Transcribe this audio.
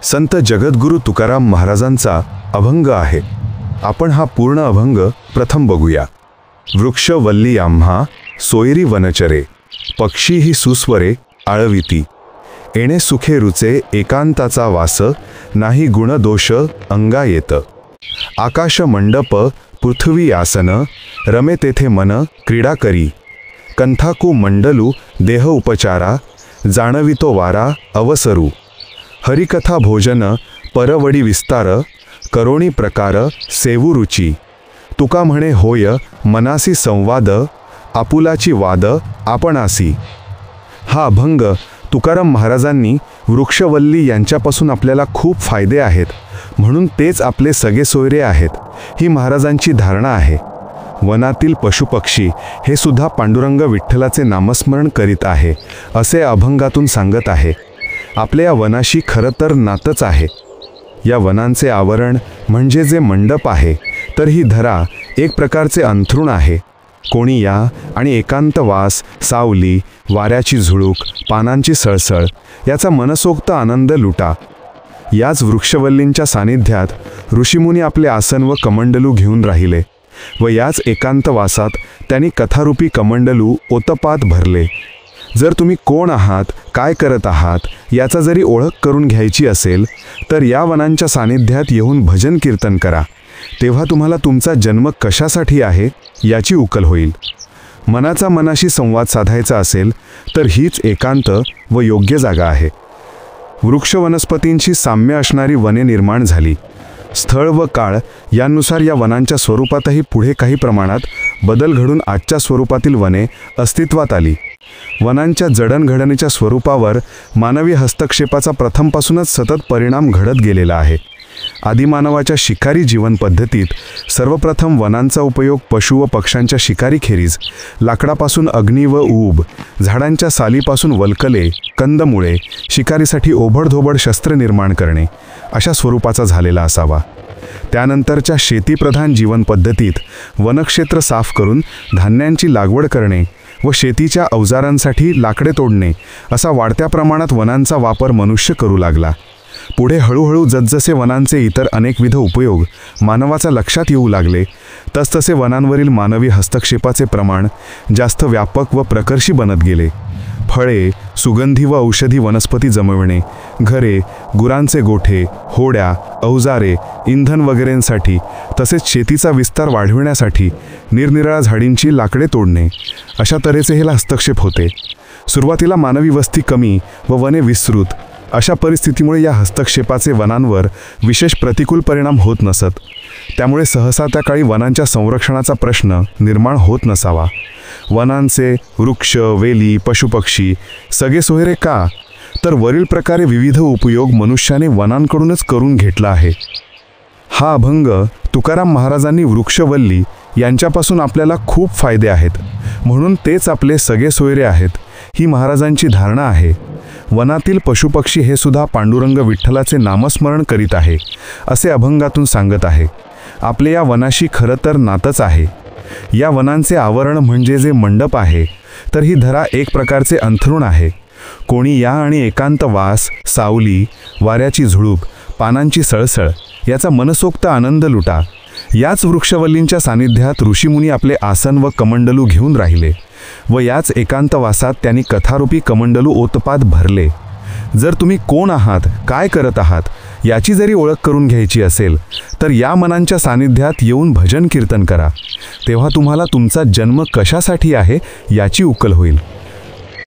संत जगद्गुरू तुकाराम महाराजांचा अभंग आहे। आपण हा पूर्ण अभंग प्रथम बघूया। वृक्ष वल्ली आम्हा सोयरी वनचरे, पक्षी ही सुस्वरे आळविती, येणे सुखे रुचे एकांताचा वास, नाही गुण दोष अंगा येत, आकाश मंडप पृथ्वी आसन, रमे तेथे मन क्रीडा करी, कंथाकू मंडलू देह उपचारा, जाणवितो वारा अवसरू, हरिकथा भोजन परवडी विस्तार, करोणी प्रकार सेवू रुची, तुका म्हणे होय मनासी संवाद, आपुलाची वाद आपणासी। हा अभंग तुकाराम महाराजांनी वृक्षवल्ली यांच्यापासून आपल्याला खूप फायदे आहेत, म्हणून तेच आपले सगळे सोयरे आहेत, ही महाराजांची धारणा आहे। वनातील पशुपक्षी हे सुद्धा पांडुरंग विठ्ठलाचे नामस्मरण करीत आहे, असे अभंगातून सांगत आहे। आपल्या या वनाशी खरं तर नातच आहे। या वनांचे आवरण म्हणजे जे मंडप आहे, तर ही धरा एक प्रकारचे अंथरूण आहे। कोणी या आणि एकांतवास, सावली, वाऱ्याची झुळूक, पानांची सळसळ याचा मनसोक्त आनंद लुटा। याच वृक्षवल्लींच्या सानिध्यात ऋषीमुनी आपले आसन व कमंडलू घेऊन राहिले व याच एकांतवासात त्यांनी कथारूपी कमंडलू ओतपात भरले। जर तुम्ही कोण आहात, काय करत आहात याचा जरी ओळख करून घ्यायची असेल, तर या वनांच्या सानिध्यात येऊन भजन कीर्तन करा, तेव्हा तुम्हाला तुमचा जन्म कशासाठी आहे याची उकल होईल। मनाचा मनाशी संवाद साधायचा असेल तर हीच एकांत व योग्य जागा आहे। वृक्ष वनस्पतींशी साम्य असणारी वने निर्माण झाली। स्थळ व काळ यानुसार या वनांच्या स्वरूपातही पुढे काही प्रमाणात बदल घडून आजच्या स्वरूपातील वने अस्तित्वात आली। वनांच्या जडणघडणीच्या स्वरूपावर मानवी हस्तक्षेपाचा प्रथमपासूनच सतत परिणाम घडत गेलेला आहे। आदिमानवाच्या शिकारी जीवन पद्धतीत सर्वप्रथम वनांचा उपयोग पशु व पक्ष्यांच्या शिकारीखेरीज लाकडापासून अग्नी व ऊब, झाडांच्या सालीपासून वल्कले, कंदमुळे, शिकारीसाठी ओबडधोबड शस्त्र निर्माण करणे अशा स्वरूपाचा झालेला असावा। त्यानंतरच्या शेतीप्रधान जीवन पद्धतीत वनक्षेत्र साफ करून धान्यांची लागवड करणे व शेतीच्या अवजारांसाठी लाकडे तोडणे असा वाढत्या प्रमाणात वनांचा वापर मनुष्य करू लागला। पुढे हळूहळू जसजसे वनांचे इतर अनेकविध उपयोग मानवाच्या लक्षात येऊ लागले, तसतसे वनांवरील मानवी हस्तक्षेपाचे प्रमाण जास्त व्यापक व प्रकर्षी बनत गेले। फळे, सुगंधी व औषधी वनस्पती जमविणे, घरे, गुरांचे गोठे, होड्या, अवजारे, इंधन वगैरेंसाठी तसेच शेतीचा विस्तार वाढविण्यासाठी निरनिराळ्या झाडींची लाकडे तोडणे अशा तऱ्हेचे हे हस्तक्षेप होते। सुरुवातीला मानवी वस्ती कमी व वने विस्तृत अशा परिस्थितीमुळे या हस्तक्षेपाचे वनांवर विशेष प्रतिकूल परिणाम होत नसत, त्यामुळे सहसा त्या काळी वनांच्या संरक्षणाचा प्रश्न निर्माण होत नसावा। वनांचे वृक्ष, वेली, पशुपक्षी सगळे सोयरे का, तर वरील प्रकारे विविध उपयोग मनुष्याने वनांकडूनच करून घेतला आहे। हा अभंग तुकाराम महाराजांनी वृक्षवल्ली यांच्यापासून आपल्याला खूप फायदे आहेत, म्हणून तेच आपले सगळे सोयरे आहेत, ही महाराजांची धारणा आहे। वनातील पशुपक्षी हे सुद्धा पांडुरंग विठ्ठलाचे नामस्मरण करीत आहे, असे अभंगातून सांगत आहे। आपले या वनाशी खरं तर नातच आहे। या वनांचे आवरण म्हणजे जे मंडप आहे, तर ही धरा एक प्रकारचे अंथरूण आहे। कोणी या आणि एकांतवास, सावली, वाऱ्याची झुळूक, पानांची सळसळ याचा मनसोक्त आनंद लुटा। याच वृक्षवल्लींच्या सानिध्यात ऋषीमुनी आपले आसन व कमंडलू घेऊन राहिले व याच एकांतवासात त्यांनी कथारूपी कमंडलू ओतपात भरले। जर तुम्ही कोण आहात, काय करत आहात याची जरी ओळख करून घ्यायची असेल, तर या मनांच्या सानिध्यात येऊन भजन कीर्तन करा, तेव्हा तुम्हाला तुमचा जन्म कशासाठी आहे याची उकल होईल।